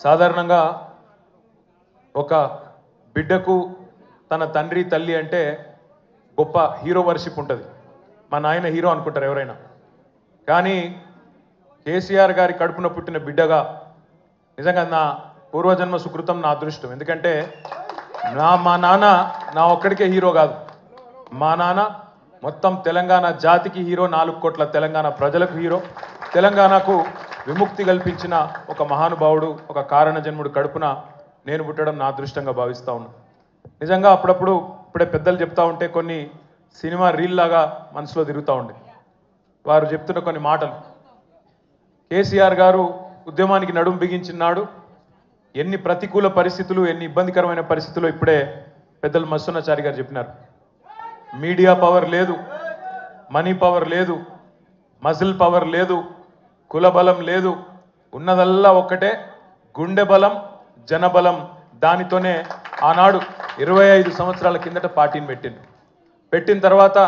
సాధారణంగా ఒక బిడ్డకు తన తండ్రి తల్లి అంటే గొప్ప హీరో వర్షిప్ ఉంటుంది. మా నాయన హీరో అనుకుంటారు ఎవరైనా. కానీ కేసీఆర్ గారి కడుపున పుట్టిన బిడ్డగా నిజంగా నా పూర్వజన్మ సుకృతం, నా అదృష్టం. ఎందుకంటే మా నాన్న నా ఒక్కడికే హీరో కాదు. మా నాన్న మొత్తం తెలంగాణ జాతికి హీరో, 4 కోట్ల తెలంగాణ ప్రజలకు హీరో. తెలంగాణకు విముక్తి కల్పించిన ఒక మహానుభావుడు, ఒక కారణ జన్ముడు కడుపున నేను పుట్టడం నా అదృష్టంగా భావిస్తూ ఉన్నాను. నిజంగా అప్పుడప్పుడు ఇప్పుడే పెద్దలు చెప్తా ఉంటే కొన్ని సినిమా రీల్ లాగా మనసులో తిరుగుతూ ఉండే. వారు చెప్తున్న కొన్ని మాటలు. కేసీఆర్ గారు ఉద్యమానికి నడుం బిగించినాడు. ఎన్ని ప్రతికూల పరిస్థితులు, ఎన్ని ఇబ్బందికరమైన పరిస్థితులు ఇప్పుడే పెద్దలు మస్సున్నాచారి గారు చెప్పినారు. మీడియా పవర్ లేదు, మనీ పవర్ లేదు, మజిల్ పవర్ లేదు, కుల బలం లేదు. ఉన్నదల్లా ఒక్కటే గుండె బలం, జనబలం. దానితోనే ఆనాడు 25 సంవత్సరాల కిందట పార్టీని పెట్టిన తర్వాత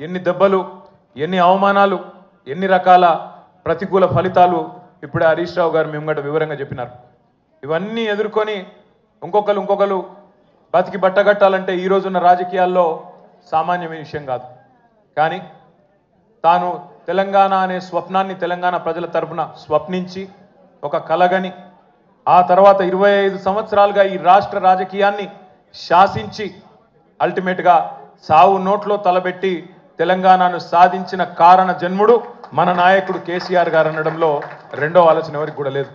ఎన్ని దెబ్బలు, ఎన్ని అవమానాలు, ఎన్ని రకాల ప్రతికూల ఫలితాలు ఇప్పుడే హరీష్ రావు గారు మేము గంట వివరంగా చెప్పినారు. ఇవన్నీ ఎదుర్కొని ఇంకొకరు బతికి బట్టగట్టాలంటే ఈ రోజున్న రాజకీయాల్లో సామాన్యమైన విషయం కాదు. కానీ తాను తెలంగాణ అనే స్వప్నాన్ని తెలంగాణ ప్రజల తరపున స్వప్నించి ఒక కలగని ఆ తర్వాత 25 సంవత్సరాలుగా ఈ రాష్ట్ర రాజకీయాన్ని శాసించి అల్టిమేట్గా సావు నోట్లో తలబెట్టి తెలంగాణను సాధించిన కారణ జన్ముడు మన నాయకుడు కేసీఆర్ గారు అనడంలో రెండో ఆలోచన ఎవరికి కూడా లేదు.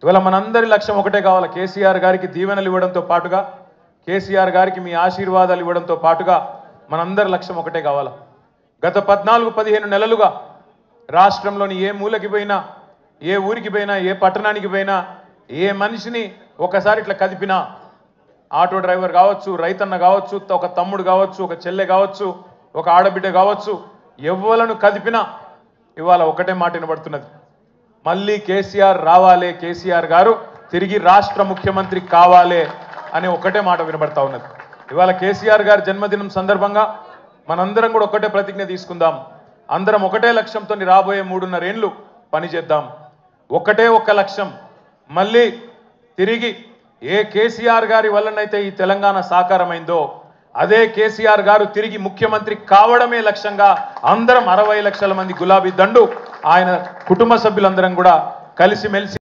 ఇవాళ మనందరి లక్ష్యం ఒకటే కావాలి. కేసీఆర్ గారికి దీవెనలు ఇవ్వడంతో పాటుగా, కేసీఆర్ గారికి మీ ఆశీర్వాదాలు ఇవ్వడంతో పాటుగా మనందరి లక్ష్యం ఒకటే కావాలి. గత 14-15 నెలలుగా రాష్ట్రంలోని ఏ మూలకి పోయినా, ఏ ఊరికి పోయినా, ఏ పట్టణానికి పోయినా, ఏ మనిషిని ఒకసారి ఇట్లా కదిపినా, ఆటో డ్రైవర్ కావచ్చు, రైతన్న కావచ్చు, ఒక తమ్ముడు కావచ్చు, ఒక చెల్లె కావచ్చు, ఒక ఆడబిడ్డ కావచ్చు, ఎవ్వలను కదిపినా ఇవాళ ఒకటే మాట వినబడుతున్నది. మళ్ళీ కేసీఆర్ రావాలే, కేసీఆర్ గారు తిరిగి రాష్ట్ర ముఖ్యమంత్రి కావాలే అనే ఒకటే మాట వినబడతా ఉన్నది. ఇవాళ కేసీఆర్ గారి జన్మదినం సందర్భంగా మనందరం కూడా ఒకటే ప్రతిజ్ఞ తీసుకుందాం. అందరం ఒకటే లక్ష్యంతో రాబోయే 3.5 ఏళ్ళు పనిచేద్దాం. ఒకటే ఒక్క లక్ష్యం, మళ్ళీ తిరిగి ఏ కేసీఆర్ గారి వల్లనైతే ఈ తెలంగాణ సాకారమైందో అదే కేసీఆర్ గారు తిరిగి ముఖ్యమంత్రి కావడమే లక్ష్యంగా అందరం 60 లక్షల మంది గులాబీ దండు ఆయన కుటుంబ సభ్యులందరం కూడా కలిసిమెలిసి